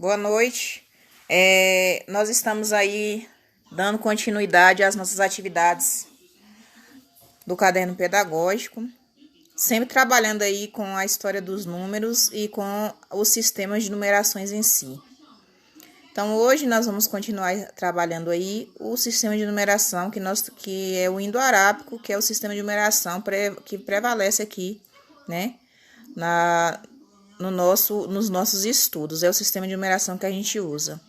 Boa noite. Nós estamos aí dando continuidade às nossas atividades do caderno pedagógico, sempre trabalhando aí com a história dos números e com os sistemas de numerações em si. Então, hoje nós vamos continuar trabalhando aí o sistema de numeração que é o indo-arábico, que é o sistema de numeração que prevalece aqui, né, nos nossos estudos. É o sistema de numeração que a gente usa.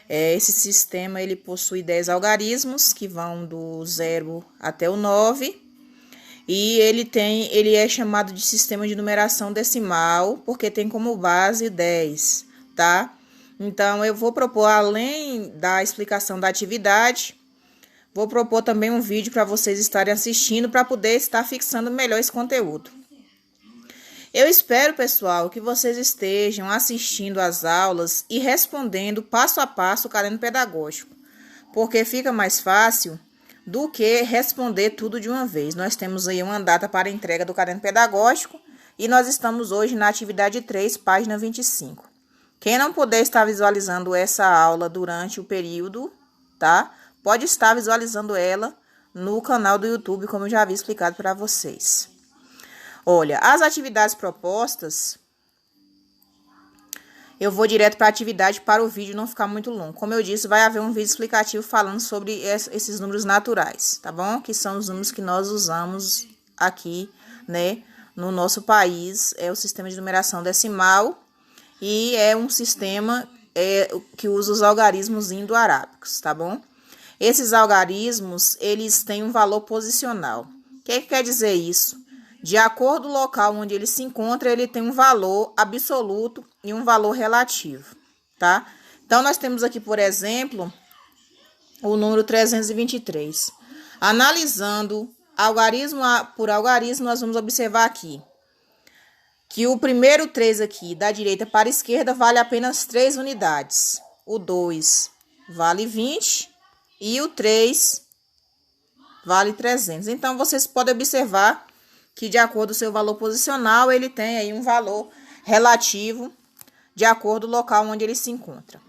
Esse sistema ele possui 10 algarismos que vão do 0 até o 9. E ele é chamado de sistema de numeração decimal, porque tem como base 10, tá? Então, eu vou propor, além da explicação da atividade, vou propor também um vídeo para vocês estarem assistindo, para poder estar fixando melhor esse conteúdo. Eu espero, pessoal, que vocês estejam assistindo às aulas e respondendo passo a passo o caderno pedagógico, porque fica mais fácil do que responder tudo de uma vez. Nós temos aí uma data para entrega do caderno pedagógico e nós estamos hoje na atividade 3, página 25. Quem não puder estar visualizando essa aula durante o período, tá? Pode estar visualizando ela no canal do YouTube, como eu já havia explicado para vocês. Olha, as atividades propostas, eu vou direto para a atividade para o vídeo não ficar muito longo. Como eu disse, vai haver um vídeo explicativo falando sobre esses números naturais, tá bom? Que são os números que nós usamos aqui, né, no nosso país. É o sistema de numeração decimal e é um sistema que usa os algarismos indo-arábicos, tá bom? Esses algarismos, eles têm um valor posicional. O que quer dizer isso? De acordo com o local onde ele se encontra, ele tem um valor absoluto e um valor relativo, tá? Então, nós temos aqui, por exemplo, o número 323. Analisando algarismo por algarismo, nós vamos observar aqui que o primeiro 3 aqui, da direita para a esquerda, vale apenas 3 unidades. O 2 vale 20 e o 3 vale 300. Então, vocês podem observar que, de acordo com o seu valor posicional, ele tem aí um valor relativo de acordo com o local onde ele se encontra.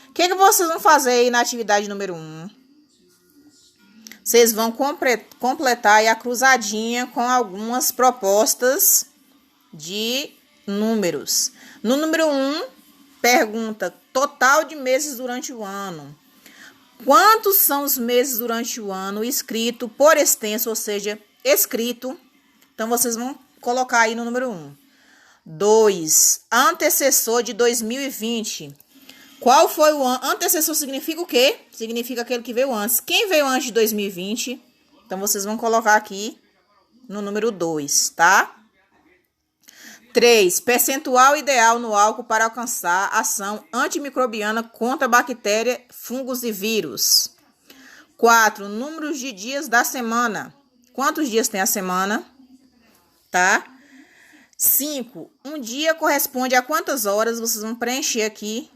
O que vocês vão fazer aí na atividade número 1? Vocês vão completar aí a cruzadinha com algumas propostas de números. No número 1, pergunta total de meses durante o ano. Quantos são os meses durante o ano escrito por extenso, ou seja, escrito? Então, vocês vão colocar aí no número 1. 2. Antecessor de 2020. Qual foi o ano? Antecessor significa o quê? Significa aquele que veio antes. Quem veio antes de 2020? Então, vocês vão colocar aqui no número 2, tá? 3. Percentual ideal no álcool para alcançar ação antimicrobiana contra bactéria, fungos e vírus. 4. Números de dias da semana. Quantos dias tem a semana? Tá? 5. Um dia corresponde a quantas horas? Vocês vão preencher aqui,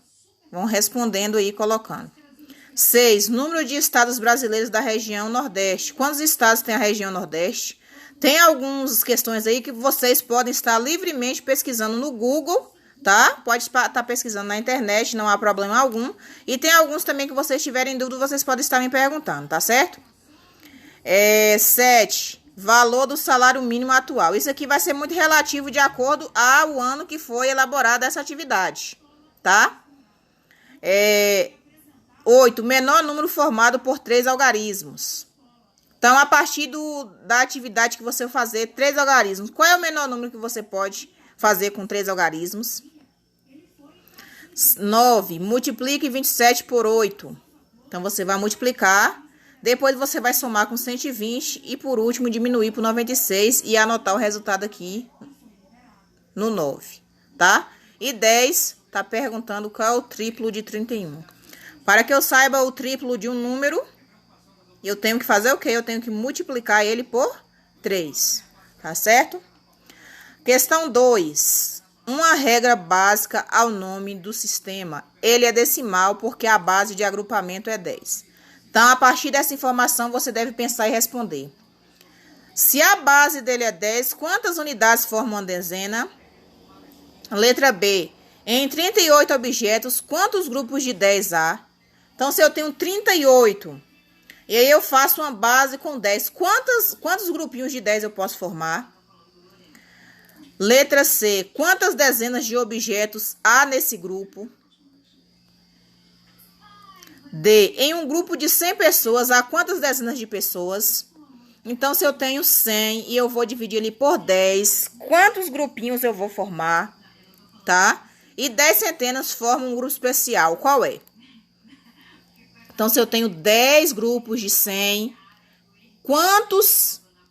vão respondendo aí, colocando. 6. Número de estados brasileiros da região Nordeste. Quantos estados tem a região Nordeste? Tem algumas questões aí que vocês podem estar livremente pesquisando no Google, tá? Pode estar pesquisando na internet, não há problema algum. E tem alguns também que vocês tiverem dúvida, vocês podem estar me perguntando, tá certo? 7. Valor do salário mínimo atual. Isso aqui vai ser muito relativo de acordo ao ano que foi elaborada essa atividade, tá? 8. Menor número formado por 3 algarismos. Então, a partir da atividade que você fazer 3 algarismos, qual é o menor número que você pode fazer com 3 algarismos? 9. Multiplique 27 por 8. Então, você vai multiplicar. Depois você vai somar com 120 e, por último, diminuir por 96 e anotar o resultado aqui no 9, tá? E 10, tá perguntando qual é o triplo de 31. Para que eu saiba o triplo de um número, eu tenho que fazer o quê? Eu tenho que multiplicar ele por 3, tá certo? Questão 2. Uma regra básica ao nome do sistema. Ele é decimal porque a base de agrupamento é 10. Então, a partir dessa informação, você deve pensar e responder. Se a base dele é 10, quantas unidades formam uma dezena? Letra B. Em 38 objetos, quantos grupos de 10 há? Então, se eu tenho 38, e aí eu faço uma base com 10, quantos grupinhos de 10 eu posso formar? Letra C, quantas dezenas de objetos há nesse grupo? D, em um grupo de 100 pessoas, há quantas dezenas de pessoas? Então, se eu tenho 100 e eu vou dividir ele por 10, quantos grupinhos eu vou formar? Tá? E 10 centenas formam um grupo especial. Qual é? Então, se eu tenho 10 grupos de 100,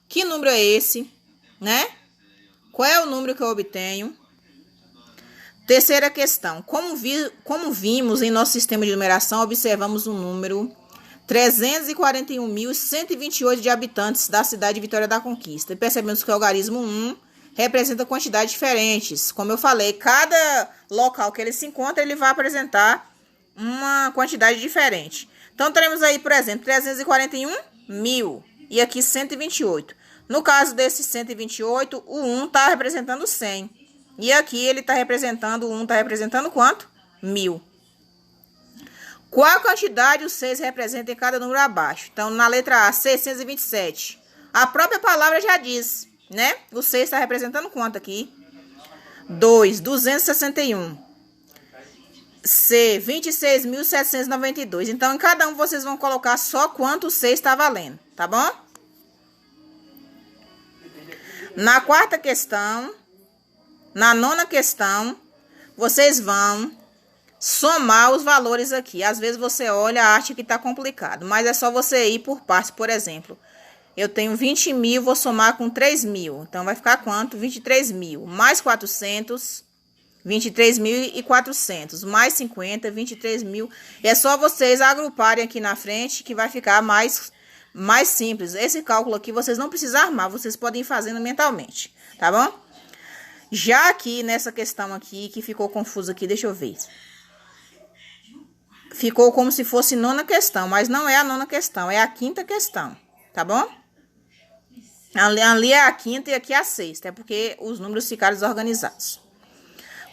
que número é esse? Né? Qual é o número que eu obtenho? Terceira questão. Como vimos em nosso sistema de numeração, observamos o número 341.128 de habitantes da cidade de Vitória da Conquista. E percebemos que o algarismo 1 representa quantidades diferentes. Como eu falei, cada local que ele se encontra, ele vai apresentar uma quantidade diferente. Então, teremos aí, por exemplo, 341 mil e aqui 128. No caso desse 128, o 1 está representando 100. E aqui ele está representando, o 1 está representando quanto? 1000. Qual a quantidade o 6 representa em cada número abaixo? Então, na letra A, 627. A própria palavra já diz, né? O 6 está representando quanto aqui? 2, 261. C, 26.792. Então, em cada um vocês vão colocar só quanto o 6 está valendo, tá bom? Na quarta questão, na nona questão, vocês vão somar os valores aqui. Às vezes você olha, acha que está complicado, mas é só você ir por partes. Por exemplo, eu tenho 20 mil, vou somar com 3 mil. Então, vai ficar quanto? 23 mil. Mais 400, 23.400. Mais 50, 23 mil. É só vocês agruparem aqui na frente que vai ficar mais simples. Esse cálculo aqui vocês não precisam armar, vocês podem ir fazendo mentalmente, tá bom? Já aqui nessa questão aqui, que ficou confuso aqui, deixa eu ver. Ficou como se fosse nona questão, mas não é a nona questão, é a quinta questão, tá bom? Ali é a quinta e aqui é a sexta, é porque os números ficaram desorganizados.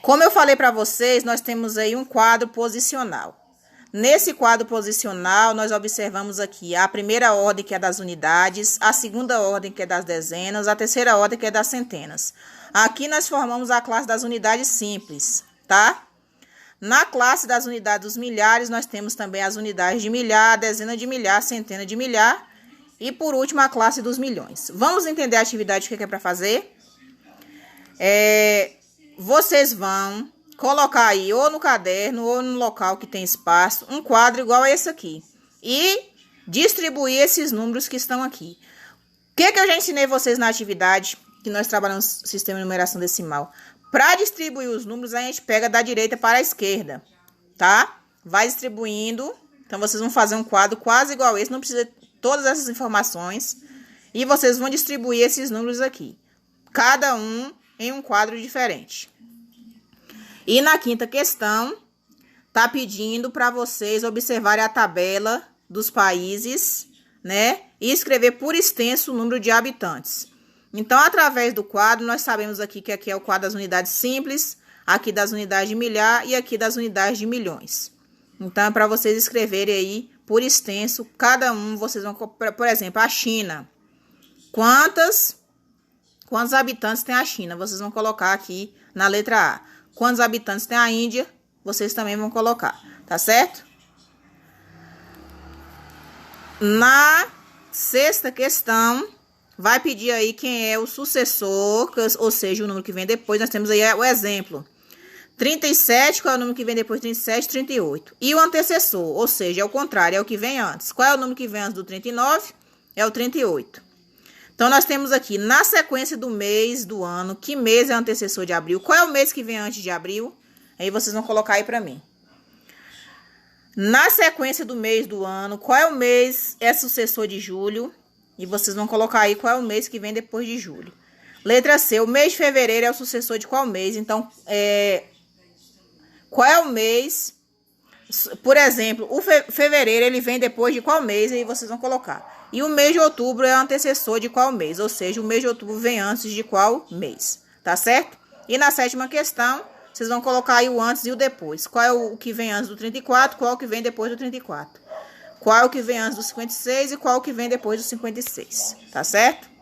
Como eu falei para vocês, nós temos aí um quadro posicional. Nesse quadro posicional, nós observamos aqui a primeira ordem, que é das unidades, a segunda ordem, que é das dezenas, a terceira ordem, que é das centenas. Aqui nós formamos a classe das unidades simples, tá? Na classe das unidades dos milhares, nós temos também as unidades de milhar, dezena de milhar, centena de milhar e, por último, a classe dos milhões. Vamos entender a atividade que é para fazer? Vocês vão colocar aí ou no caderno ou no local que tem espaço um quadro igual a esse aqui e distribuir esses números que estão aqui. O que eu já ensinei vocês na atividade que nós trabalhamos no sistema de numeração decimal? Para distribuir os números, a gente pega da direita para a esquerda, tá? Vai distribuindo. Então, vocês vão fazer um quadro quase igual a esse. Não precisa de todas essas informações. E vocês vão distribuir esses números aqui. Cada um em um quadro diferente. E na quinta questão, tá pedindo para vocês observarem a tabela dos países, né? E escrever por extenso o número de habitantes. Então, através do quadro, nós sabemos aqui que aqui é o quadro das unidades simples, aqui das unidades de milhar e aqui das unidades de milhões. Então, é para vocês escreverem aí por extenso, cada um, vocês vão, por exemplo, a China. Quantos habitantes tem a China? Vocês vão colocar aqui na letra A. Quantos habitantes tem a Índia? Vocês também vão colocar, tá certo? Na sexta questão, vai pedir aí quem é o sucessor, ou seja, o número que vem depois. Nós temos aí o exemplo. 37, qual é o número que vem depois de 37? 38. E o antecessor, ou seja, é o contrário, é o que vem antes. Qual é o número que vem antes do 39? É o 38. Então, nós temos aqui, na sequência do mês, do ano, que mês é o antecessor de abril? Qual é o mês que vem antes de abril? Aí vocês vão colocar aí para mim. Na sequência do mês, do ano, qual é o mês é sucessor de julho? E vocês vão colocar aí qual é o mês que vem depois de julho. Letra C, o mês de fevereiro é o sucessor de qual mês? Então, qual é o mês? Por exemplo, o fevereiro, ele vem depois de qual mês? Aí vocês vão colocar. E o mês de outubro é o antecessor de qual mês? Ou seja, o mês de outubro vem antes de qual mês? Tá certo? E na sétima questão, Vocês vão colocar aí o antes e o depois. Qual é o que vem antes do 34, qual é o que vem depois do 34. Qual é o que vem antes do 56 e qual é o que vem depois do 56. Tá certo?